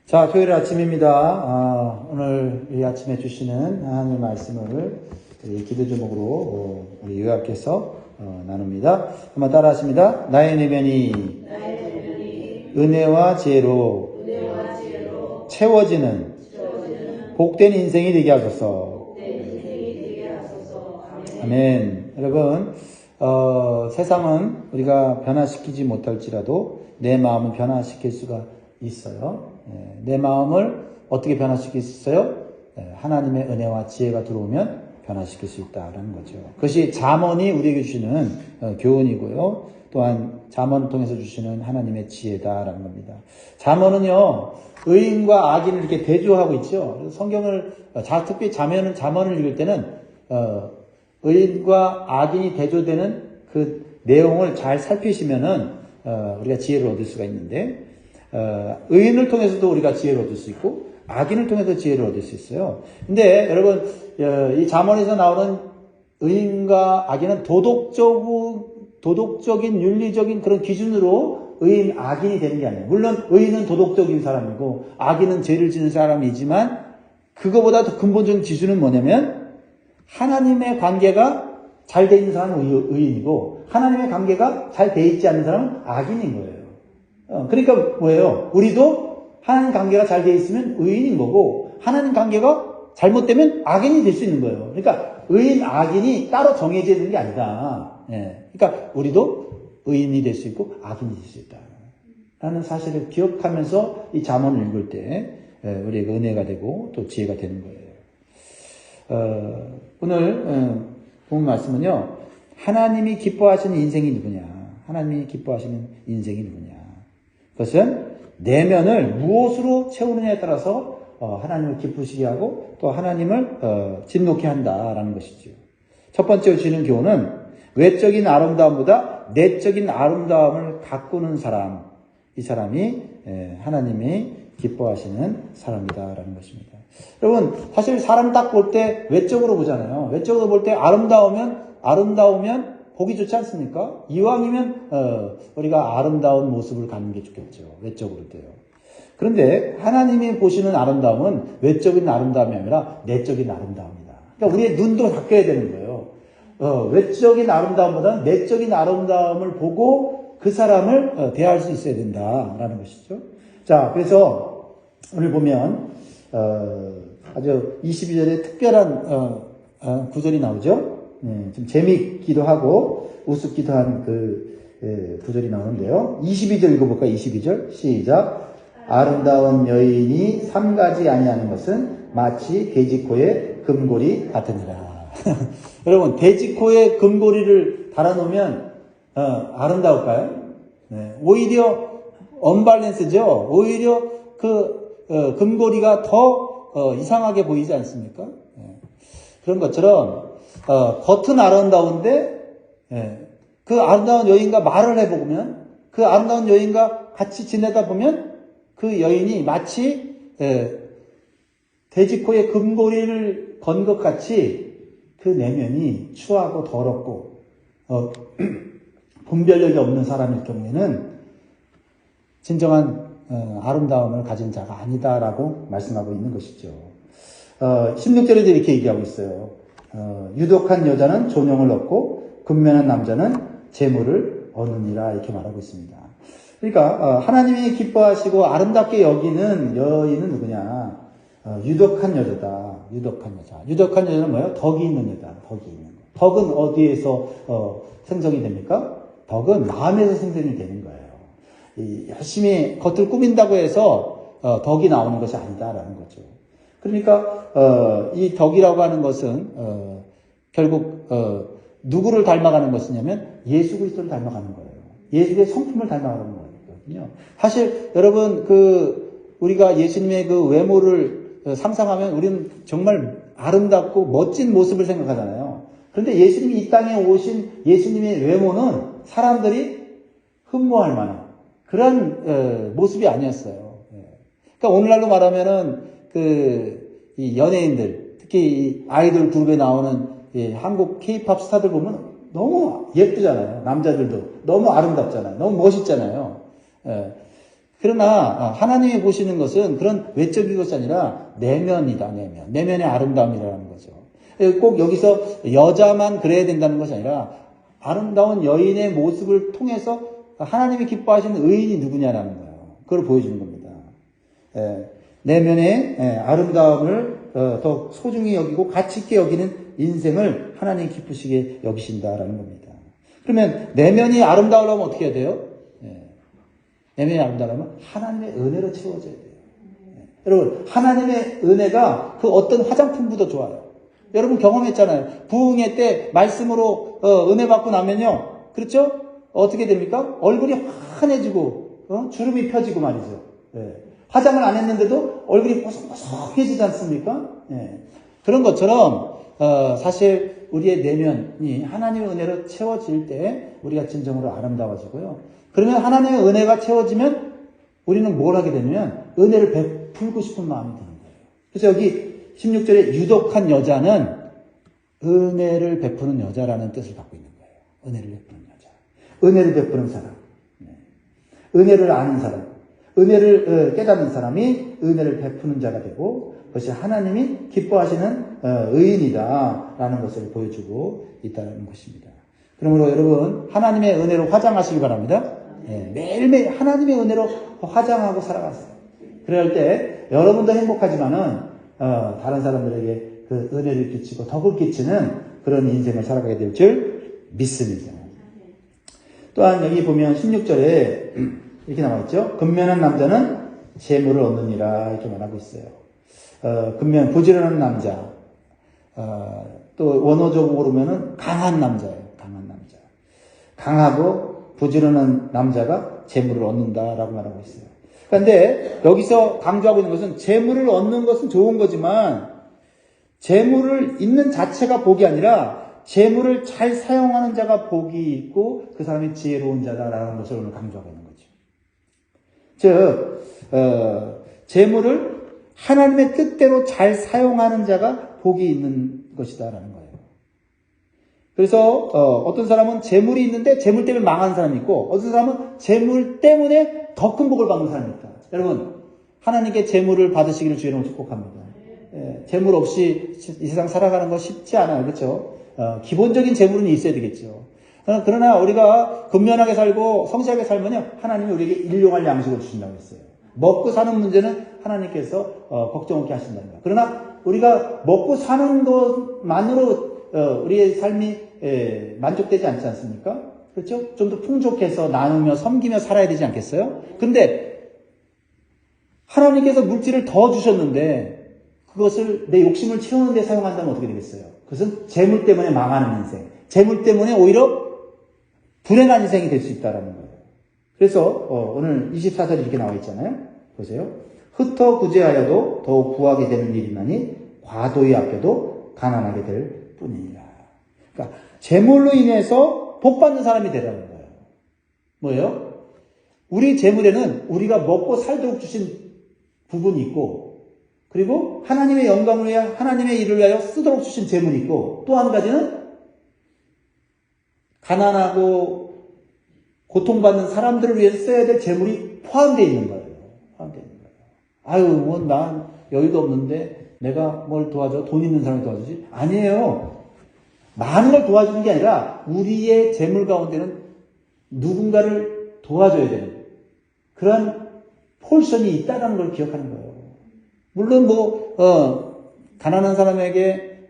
자, 토요일 아침입니다. 오늘 이 아침에 주시는 하나님의 말씀을 기도 제목으로 우리 요약해서 나눕니다. 한번 따라 하십니다. 나의 내면이 은혜와 지혜로 채워지는 복된 인생이 되게 하소서. 아멘. 여러분, 세상은 우리가 변화시키지 못할지라도 내 마음은 변화시킬 수가 있어요. 내 마음을 어떻게 변화시킬 수 있어요? 하나님의 은혜와 지혜가 들어오면 변화시킬 수 있다라는 거죠. 그것이 잠언이 우리에게 주시는 교훈이고요. 또한 잠언을 통해서 주시는 하나님의 지혜다라는 겁니다. 잠언은요, 의인과 악인을 이렇게 대조하고 있죠. 성경을 특히 잠언을 읽을 때는 의인과 악인이 대조되는 그 내용을 잘 살피시면은 우리가 지혜를 얻을 수가 있는데, 의인을 통해서도 우리가 지혜를 얻을 수 있고 악인을 통해서 지혜를 얻을 수 있어요. 근데 여러분, 이 잠언에서 나오는 의인과 악인은 도덕적인 윤리적인 그런 기준으로 의인, 악인이 되는 게 아니에요. 물론 의인은 도덕적인 사람이고 악인은 죄를 지는 사람이지만, 그거보다 더 근본적인 기준은 뭐냐면 하나님의 관계가 잘 돼 있는 사람은 의인이고 하나님의 관계가 잘 돼 있지 않는 사람은 악인인 거예요. 그러니까 뭐예요? 우리도 하나님 관계가 잘 돼 있으면 의인인 거고, 하나님 관계가 잘못되면 악인이 될 수 있는 거예요. 그러니까 의인, 악인이 따로 정해져 있는 게 아니다. 그러니까 우리도 의인이 될 수 있고 악인이 될 수 있다 라는 사실을 기억하면서 이 잠언을 읽을 때 우리에게 은혜가 되고 또 지혜가 되는 거예요. 오늘 본 말씀은요, 하나님이 기뻐하시는 인생이 누구냐, 하나님이 기뻐하시는 인생이 누구냐, 그것은 내면을 무엇으로 채우느냐에 따라서 하나님을 기쁘시게 하고 또 하나님을 진노케 한다라는 것이죠. 첫 번째로 주는 교훈은 외적인 아름다움보다 내적인 아름다움을 가꾸는 사람, 이 사람이 하나님이 기뻐하시는 사람이다라는 것입니다. 여러분, 사실 사람 딱 볼 때 외적으로 보잖아요. 외적으로 볼 때 아름다우면 보기 좋지 않습니까? 이왕이면 우리가 아름다운 모습을 갖는 게 좋겠죠. 외적으로도요. 그런데 하나님이 보시는 아름다움은 외적인 아름다움이 아니라 내적인 아름다움이다. 그러니까 우리의 눈도 바뀌어야 되는 거예요. 외적인 아름다움보다는 내적인 아름다움을 보고 그 사람을 대할 수 있어야 된다라는 것이죠. 자, 그래서 오늘 보면 아주 22절에 특별한 구절이 나오죠. 좀 재미있기도 하고 우습기도 한 그 구절이 나오는데요. 22절 읽어볼까요? 22절 시작. 아름다운 여인이 삼가지 아니하는 것은 마치 돼지코의 금고리 같으니라. 여러분, 돼지코에 금고리를 달아놓으면 아름다울까요? 네, 오히려 언밸런스죠. 오히려 그 금고리가 더 이상하게 보이지 않습니까? 그런 것처럼 겉은 아름다운데 그 아름다운 여인과 말을 해보면, 그 아름다운 여인과 같이 지내다 보면 그 여인이 마치 돼지코에 금고리를 건 것 같이 그 내면이 추하고 더럽고 분별력이 없는 사람일 경우에는 진정한 아름다움을 가진 자가 아니다라고 말씀하고 있는 것이죠. 16절에도 이렇게 얘기하고 있어요. 유독한 여자는 존영을 얻고 근면한 남자는 재물을 얻느니라, 이렇게 말하고 있습니다. 그러니까 하나님이 기뻐하시고 아름답게 여기는 여인은 누구냐? 유독한 여자다. 유독한 여자. 유독한 여자는 뭐예요? 덕이 있는 여자. 덕이 있는 거. 덕은 어디에서 생성이 됩니까? 덕은 마음에서 생성이 되는 거예요. 열심히 겉을 꾸민다고 해서 덕이 나오는 것이 아니다라는 거죠. 그러니까 이 덕이라고 하는 것은 결국 누구를 닮아가는 것이냐면 예수 그리스도를 닮아가는 거예요. 예수의 성품을 닮아가는 거거든요. 사실 여러분, 우리가 예수님의 그 외모를 상상하면 우리는 정말 아름답고 멋진 모습을 생각하잖아요. 그런데 예수님이 이 땅에 오신 예수님의 외모는 사람들이 흠모할 만한 그런 모습이 아니었어요. 그러니까 오늘날로 말하면은 이 연예인들, 특히 이 아이돌 그룹에 나오는 한국 K-팝 스타들 보면 너무 예쁘잖아요. 남자들도 너무 아름답잖아요. 너무 멋있잖아요. 그러나 하나님이 보시는 것은 그런 외적인 것이 아니라 내면이다. 내면의 아름다움이라는 거죠. 꼭 여기서 여자만 그래야 된다는 것이 아니라 아름다운 여인의 모습을 통해서 하나님이 기뻐하시는 의인이 누구냐라는 거예요. 그걸 보여주는 겁니다. 내면의 아름다움을 더 소중히 여기고 가치 있게 여기는 인생을 하나님 기쁘시게 여기신다라는 겁니다. 그러면 내면이 아름다우려면 어떻게 해야 돼요? 내면이 아름다우려면 하나님의 은혜로 채워져야 돼요. 여러분, 하나님의 은혜가 그 어떤 화장품보다 좋아요. 여러분 경험했잖아요. 부흥회 때 말씀으로 은혜 받고 나면요. 그렇죠? 어떻게 됩니까? 얼굴이 환해지고 주름이 펴지고 말이죠. 화장을 안 했는데도 얼굴이 보석보석해지지 않습니까? 그런 것처럼 사실 우리의 내면이 하나님의 은혜로 채워질 때 우리가 진정으로 아름다워지고요. 그러면 하나님의 은혜가 채워지면 우리는 뭘 하게 되냐면 은혜를 베풀고 싶은 마음이 드는 거예요. 그래서 여기 16절에 유독한 여자는 은혜를 베푸는 여자라는 뜻을 갖고 있는 거예요. 은혜를 베푸는 여자. 은혜를 베푸는 사람. 은혜를 아는 사람. 은혜를 깨닫는 사람이 은혜를 베푸는 자가 되고 그것이 하나님이 기뻐하시는 의인이다라는 것을 보여주고 있다는 것입니다. 그러므로 여러분 하나님의 은혜로 화장하시기 바랍니다. 매일매일 하나님의 은혜로 화장하고 살아가세요. 그럴 때 여러분도 행복하지만은 다른 사람들에게 그 은혜를 끼치고 덕을 끼치는 그런 인생을 살아가게 될 줄 믿습니다. 또한 여기 보면 16절에 이렇게 나와 있죠. 근면한 남자는 재물을 얻느니라 이렇게 말하고 있어요. 부지런한 남자. 또 원어적으로 보면은 강한 남자예요. 강한 남자. 강하고 부지런한 남자가 재물을 얻는다라고 말하고 있어요. 그런데 여기서 강조하고 있는 것은 재물을 얻는 것은 좋은 거지만 재물을 있는 자체가 복이 아니라 재물을 잘 사용하는 자가 복이 있고 그 사람이 지혜로운 자다라는 것을 오늘 강조하고 있는 거죠. 즉 재물을 하나님의 뜻대로 잘 사용하는 자가 복이 있는 것이다라는 거예요. 그래서 어떤 사람은 재물이 있는데 재물 때문에 망하는 사람이 있고 어떤 사람은 재물 때문에 더 큰 복을 받는 사람이 있다. 여러분 하나님께 재물을 받으시기를 주의로 축복합니다. 재물 없이 이 세상 살아가는 거 쉽지 않아요. 그렇죠? 기본적인 재물은 있어야 되겠죠. 그러나 우리가 근면하게 살고 성실하게 살면요 하나님이 우리에게 일용할 양식을 주신다고 했어요. 먹고 사는 문제는 하나님께서 걱정 없게 하신다는 거예요. 그러나 우리가 먹고 사는 것만으로 우리의 삶이 만족되지 않지 않습니까? 그렇죠? 좀 더 풍족해서 나누며 섬기며 살아야 되지 않겠어요? 근데 하나님께서 물질을 더 주셨는데 그것을 내 욕심을 채우는 데 사용한다면 어떻게 되겠어요? 그것은 재물 때문에 망하는 인생, 재물 때문에 오히려 불행한 인생이 될 수 있다는 거예요. 그래서 오늘 24절에 이렇게 나와 있잖아요. 보세요. 흩어 구제하여도 더욱 구하게 되는 일이나니 과도히 아껴도 가난하게 될 뿐이니라. 그러니까 재물로 인해서 복 받는 사람이 되라는 거예요. 뭐예요? 우리 재물에는 우리가 먹고 살도록 주신 부분이 있고 그리고 하나님의 영광을 위하여 하나님의 일을 위하여 쓰도록 주신 재물이 있고 또 한 가지는 가난하고 고통받는 사람들을 위해서 써야 될 재물이 포함되어 있는 거예요. 포함되어 있는 거예요. 아유, 뭐 난 여유도 없는데 내가 뭘 도와줘? 돈 있는 사람이 도와주지? 아니에요. 많은 걸 도와주는 게 아니라 우리의 재물 가운데는 누군가를 도와줘야 되는 그런 포션이 있다는 걸 기억하는 거예요. 물론 가난한 사람에게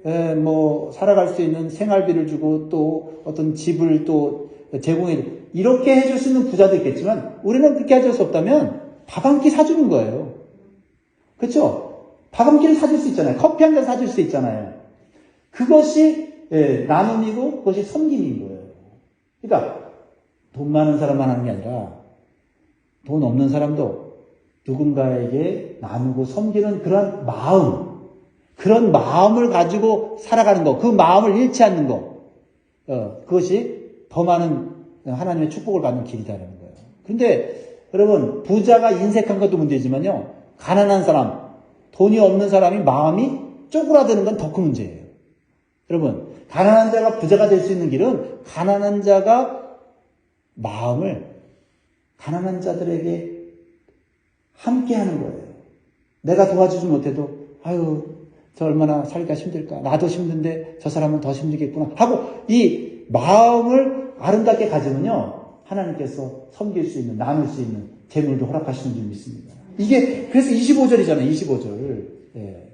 살아갈 수 있는 생활비를 주고 또 어떤 집을 또 제공해 이렇게 해줄 수 있는 부자도 있겠지만 우리는 그렇게 해줄 수 없다면 밥 한 끼 사주는 거예요. 그렇죠? 밥 한 끼를 사줄 수 있잖아요. 커피 한 잔 사줄 수 있잖아요. 그것이 나눔이고 그것이 섬김인 거예요. 그러니까 돈 많은 사람만 하는 게 아니라 돈 없는 사람도 누군가에게 나누고 섬기는 그런 마음을 가지고 살아가는 거, 그 마음을 잃지 않는 거, 그것이 더 많은 하나님의 축복을 받는 길이다라는 거예요. 그런데 여러분 부자가 인색한 것도 문제지만요, 가난한 사람, 돈이 없는 사람이 마음이 쪼그라드는 건 더 큰 문제예요. 여러분 가난한 자가 부자가 될 수 있는 길은 가난한 자가 마음을 가난한 자들에게 함께 하는 거예요. 내가 도와주지 못해도 아유 저 얼마나 살기가 힘들까. 나도 힘든데 저 사람은 더 힘들겠구나 하고 이 마음을 아름답게 가지면요. 하나님께서 섬길 수 있는, 나눌 수 있는 재물도 허락하시는 줄 믿습니다. 이게 그래서 25절이잖아요. 25절. 예.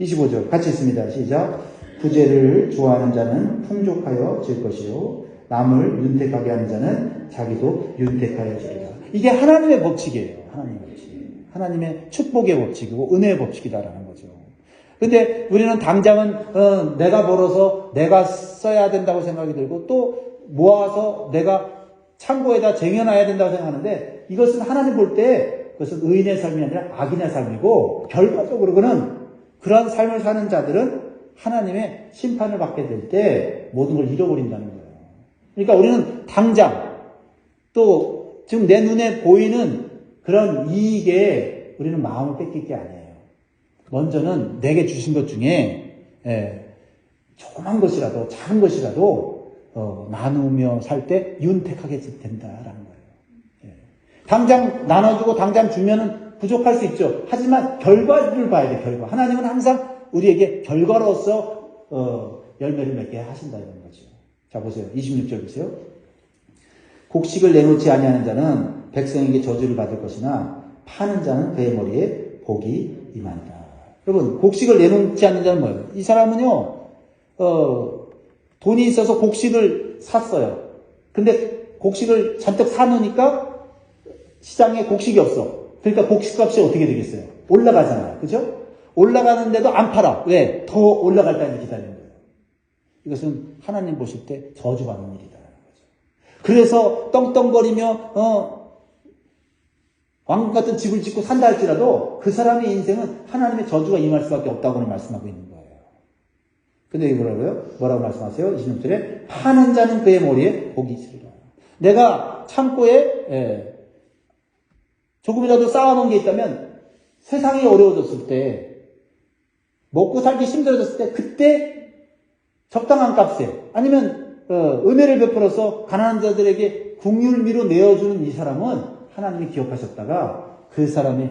25절 같이 있습니다. 시작. 부재를 좋아하는 자는 풍족하여 질 것이요 남을 윤택하게 하는 자는 자기도 윤택하여 지리라. 이게 하나님의 법칙이에요. 하나님의 법칙. 하나님의 축복의 법칙이고 은혜의 법칙이다라는 거죠. 근데 우리는 당장은 내가 벌어서 내가 써야 된다고 생각이 들고 또 모아서 내가 창고에다 쟁여놔야 된다고 생각하는데 이것은 하나님 볼 때 그것은 의인의 삶이 아니라 악인의 삶이고 결과적으로는 그러한 삶을 사는 자들은 하나님의 심판을 받게 될 때 모든 걸 잃어버린다는 거예요. 그러니까 우리는 당장 또 지금 내 눈에 보이는 그런 이익에 우리는 마음을 뺏길 게 아니에요. 먼저는 내게 주신 것 중에 조그만 것이라도 작은 것이라도 나누며 살 때 윤택하게 된다라는 거예요. 당장 나눠주고 당장 주면은 부족할 수 있죠. 하지만 결과를 봐야 돼. 결과. 하나님은 항상 우리에게 결과로서 열매를 맺게 하신다는 거죠. 자 보세요. 26절 보세요. 곡식을 내놓지 아니하는 자는 백성에게 저주를 받을 것이나 파는 자는 그의 머리에 복이 임한다. 여러분 곡식을 내놓지 않는 자는 뭐예요? 이 사람은요 돈이 있어서 곡식을 샀어요. 근데 곡식을 잔뜩 사놓으니까 시장에 곡식이 없어. 그러니까 곡식값이 어떻게 되겠어요? 올라가잖아요. 그죠? 올라가는데도 안 팔아. 왜? 더 올라갈 때까지 기다리는 거예요. 이것은 하나님 보실 때 저주받는 일이다라는 거죠. 그래서 떵떵거리며 왕국 같은 집을 짓고 산다 할지라도 그 사람의 인생은 하나님의 저주가 임할 수밖에 없다고 말씀하고 있는 거예요. 근데 이게 뭐라고 말씀하세요? 26절에 파는 자는 그의 머리에 복이 있으리라. 내가 창고에 조금이라도 쌓아놓은 게 있다면 세상이 어려워졌을 때 먹고 살기 힘들어졌을 때 그때 적당한 값에 아니면 은혜를 베풀어서 가난한 자들에게 국률미로 내어주는 이 사람은 하나님이 기억하셨다가 그 사람의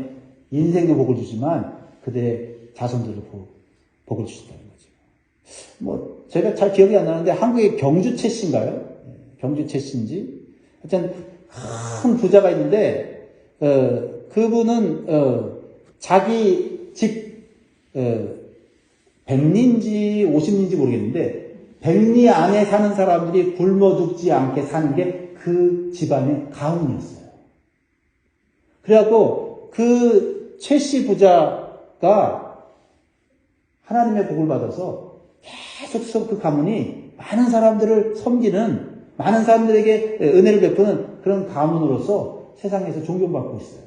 인생의 복을 주지만 그들의 자손들을 복을 주신다는 거죠. 제가 잘 기억이 안 나는데 한국의 경주 최씨인가요? 경주 최씨인지 하여튼 큰 부자가 있는데 그분은 자기 집 100리인지 50리인지 모르겠는데 100리 안에 사는 사람들이 굶어 죽지 않게 사는 게 그 집안의 가훈이었어요. 그래갖고 그 최씨 부자가 하나님의 복을 받아서 계속 그 가문이 많은 사람들을 섬기는 많은 사람들에게 은혜를 베푸는 그런 가문으로서 세상에서 존경받고 있어요.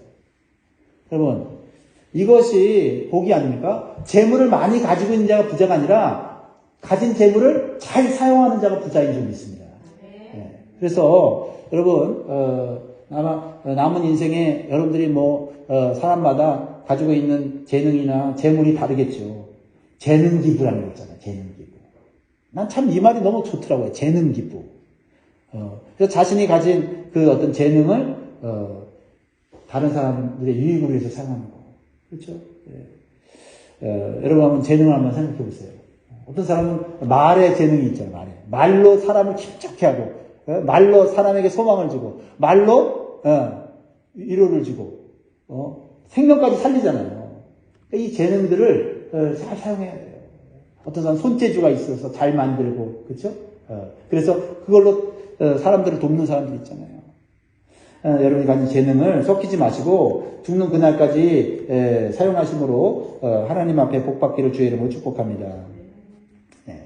여러분 이것이 복이 아닙니까? 재물을 많이 가지고 있는 자가 부자가 아니라 가진 재물을 잘 사용하는 자가 부자인 줄 믿습니다. 네. 그래서 여러분 아마 남은 인생에 여러분들이 사람마다 가지고 있는 재능이나 재물이 다르겠죠. 재능 기부라는 거 있잖아요. 재능 기부. 난 참 이 말이 너무 좋더라고요. 재능 기부. 그래서 자신이 가진 그 어떤 재능을 다른 사람들의 유익을 위해서 사용하는 거. 그렇죠? 여러분 한번 재능을 한번 생각해 보세요. 어떤 사람은 말의 재능이 있잖아요. 말로 사람을 힘차게 하고 말로 사람에게 소망을 주고 말로 위로를 주고 생명까지 살리잖아요. 이 재능들을 잘 사용해야 돼요. 어떤 사람은 손재주가 있어서 잘 만들고 그렇죠? 그래서 그걸로 사람들을 돕는 사람들 있잖아요. 여러분이 가진 재능을 섞이지 마시고 죽는 그날까지 사용하심으로 하나님 앞에 복받기를 주의 이름으로 축복합니다. 네.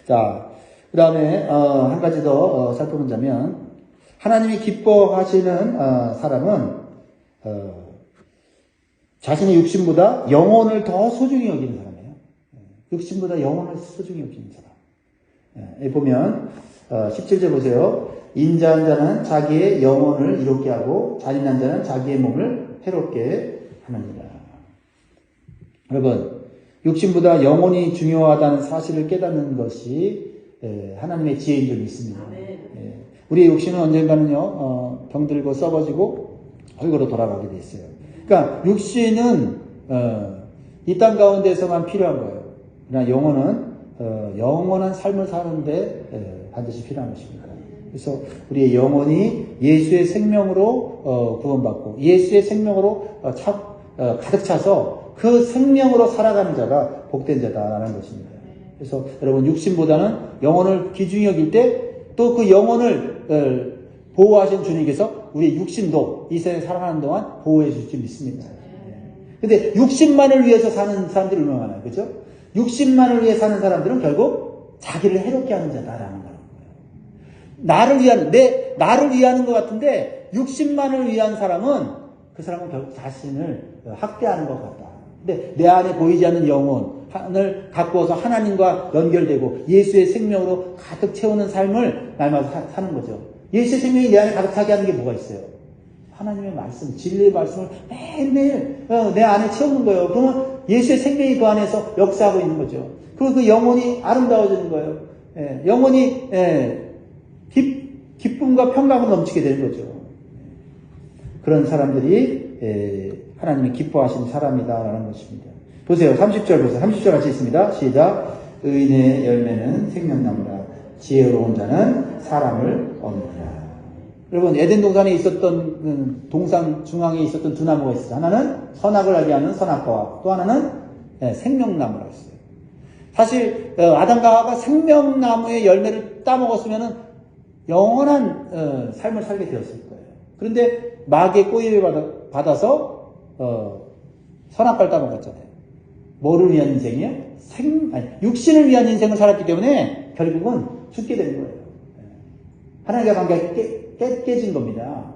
자, 그 다음에 한 가지 더 살펴보자면 하나님이 기뻐하시는 사람은 자신의 육신보다 영혼을 더 소중히 여기는 사람이에요. 육신보다 영혼을 소중히 여기는 사람. 여기 보면 17절 보세요. 인자한 자는 자기의 영혼을 이롭게 하고 잔인한 자는 자기의 몸을 해롭게 하느니라. 여러분 육신보다 영혼이 중요하다는 사실을 깨닫는 것이 하나님의 지혜인 줄 믿습니다. 우리의 육신은 언젠가는요 병들고 썩어지고 헐거로 돌아가게 돼 있어요. 그러니까 육신은 이 땅 가운데서만 필요한 거예요. 그러나 영혼은 영원한 삶을 사는데 반드시 필요한 것입니다. 그래서 우리의 영혼이 예수의 생명으로 구원받고 예수의 생명으로 가득 차서 그 생명으로 살아가는 자가 복된 자다라는 것입니다. 그래서 여러분 육신보다는 영혼을 귀중히 여길 때 또 그 영혼을 보호하신 주님께서 우리의 육신도 이 세상에 살아가는 동안 보호해 줄 줄 믿습니다. 근데 육신만을 위해서 사는 사람들이 얼마나 많아요. 그죠? 육신만을 위해 사는 사람들은 결국 자기를 해롭게 하는 자다라는 거예요. 나를 위하는 것 같은데 육신만을 위한 사람은 그 사람은 결국 자신을 학대하는 것 같다. 근데 내 안에 보이지 않는 영혼을 갖고서 하나님과 연결되고 예수의 생명으로 가득 채우는 삶을 날마다 사는 거죠. 예수의 생명이 내 안에 가득 차게 하는 게 뭐가 있어요? 하나님의 말씀, 진리의 말씀을 매일매일 내 안에 채우는 거예요. 그러면 예수의 생명이 그 안에서 역사하고 있는 거죠. 그리고 그 영혼이 아름다워지는 거예요. 영혼이 기쁨과 평강으로 넘치게 되는 거죠. 그런 사람들이 하나님이 기뻐하시는 사람이다라는 것입니다. 보세요. 30절 보세요. 30절 같이 있습니다. 시작. 의인의 열매는 생명나무라. 지혜로운 자는 사람을 얻느니라. 여러분 에덴 동산에 있었던 동산 중앙에 있었던 두 나무가 있어요. 하나는 선악을 알게 하는 선악과와 또 하나는 생명나무라고 했어요. 사실 아담과 하와가 생명나무의 열매를 따먹었으면 영원한 삶을 살게 되었을 거예요. 그런데 마귀의 꼬임을 받아서 선악과를 따먹었잖아요. 뭐를 위한 인생이요? 육신을 위한 인생을 살았기 때문에 결국은 죽게 되는 거예요. 하나님과 관계가 깨진 겁니다.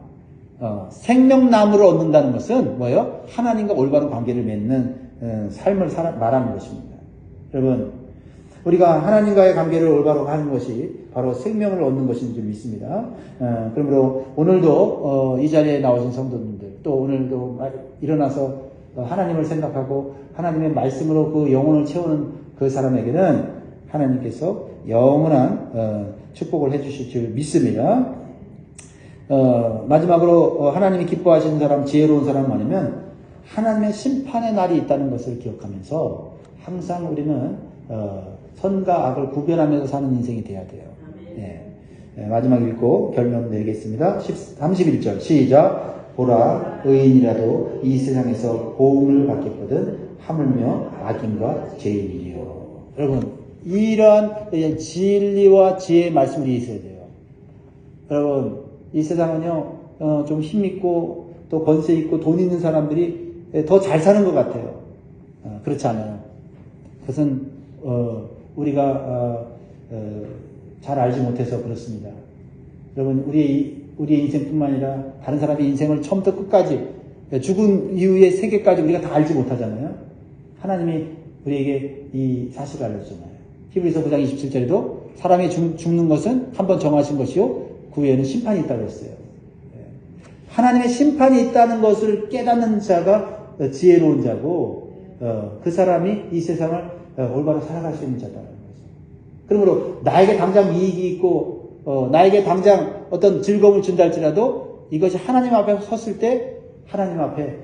생명나무를 얻는다는 것은 뭐예요? 하나님과 올바른 관계를 맺는 삶을 말하는 것입니다. 여러분, 우리가 하나님과의 관계를 올바로 하는 것이 바로 생명을 얻는 것인 줄 믿습니다. 그러므로 오늘도 이 자리에 나오신 성도님들, 또 오늘도 일어나서 하나님을 생각하고 하나님의 말씀으로 그 영혼을 채우는 그 사람에게는 하나님께서 영원한 축복을 해주실 줄 믿습니다. 마지막으로 하나님이 기뻐하시는 사람, 지혜로운 사람은 뭐냐면 하나님의 심판의 날이 있다는 것을 기억하면서 항상 우리는 선과 악을 구별하면서 사는 인생이 돼야 돼요. 마지막 읽고 결론 내리겠습니다. 31절 시작. 보라, 의인이라도 이 세상에서 보응을 받겠거든 하물며 악인과 죄인이요. 여러분, 이러한 진리와 지혜의 말씀을 이해해야 돼요. 여러분, 이 세상은요, 좀 힘있고, 또 권세 있고, 돈 있는 사람들이 더 잘 사는 것 같아요. 그렇지 않아요. 그것은, 우리가, 잘 알지 못해서 그렇습니다. 여러분, 우리의 인생뿐만 아니라 다른 사람의 인생을 처음부터 끝까지, 죽은 이후의 세계까지 우리가 다 알지 못하잖아요. 하나님이 우리에게 이 사실을 알려주잖아요. 히브리서 9장 27절에도 사람이 죽는 것은 한번 정하신 것이요, 그 후에는 심판이 있다고 했어요. 하나님의 심판이 있다는 것을 깨닫는 자가 지혜로운 자고, 그 사람이 이 세상을 올바로 살아갈 수 있는 자다라는 거죠. 그러므로 나에게 당장 이익이 있고, 나에게 당장 어떤 즐거움을 준다 할지라도 이것이 하나님 앞에 섰을 때 하나님 앞에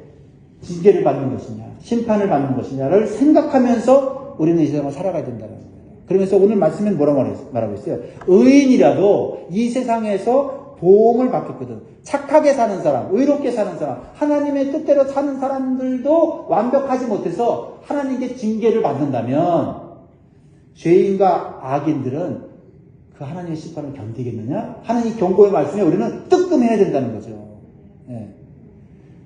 징계를 받는 것이냐, 심판을 받는 것이냐를 생각하면서 우리는 이 세상을 살아가야 된다는 거예요. 그러면서 오늘 말씀은 뭐라고 말하고 있어요? 의인이라도 이 세상에서 보응을 받겠거든. 착하게 사는 사람, 의롭게 사는 사람, 하나님의 뜻대로 사는 사람들도 완벽하지 못해서 하나님께 징계를 받는다면 죄인과 악인들은 그 하나님의 심판을 견디겠느냐? 하나님 경고의 말씀에 우리는 뜨끔해야 된다는 거죠.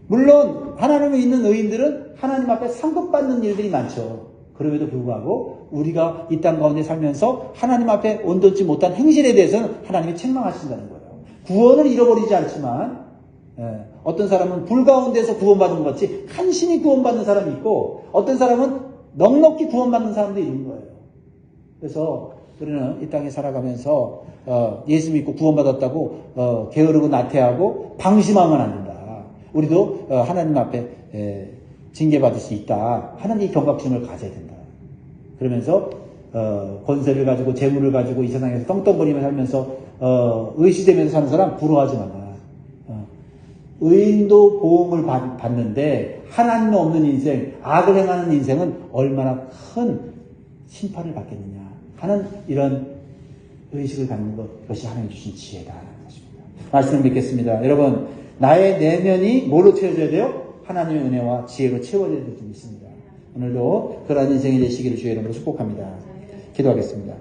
물론 하나님을 믿는 의인들은 하나님 앞에 상급받는 일들이 많죠. 그럼에도 불구하고 우리가 이 땅 가운데 살면서 하나님 앞에 온전치 못한 행실에 대해서는 하나님이 책망하신다는 거예요. 구원을 잃어버리지 않지만 어떤 사람은 불 가운데서 구원받은 것 같이 간신히 구원받는 사람이 있고 어떤 사람은 넉넉히 구원받는 사람도 있는 거예요. 그래서 우리는 이 땅에 살아가면서 예수 믿고 구원받았다고 게으르고 나태하고 방심하면 안 된다. 우리도 하나님 앞에 징계받을 수 있다 하는 이 경각심을 가져야 된다. 그러면서 권세를 가지고 재물을 가지고 이 세상에서 떵떵거리며 살면서 의시되면서 사는 사람 부러워하지 마라. 의인도 보응을 받는데 하나님 없는 인생, 악을 행하는 인생은 얼마나 큰 심판을 받겠느냐 하는 이런 의식을 갖는 것이 하나님 주신 지혜다라는 것입니다. 말씀을 믿겠습니다. 여러분, 나의 내면이 뭘로 채워져야 돼요? 하나님의 은혜와 지혜로 채워져야 될 줄 믿습니다. 오늘도 그러한 인생이 되시기를 주의 이름으로 축복합니다. 기도하겠습니다.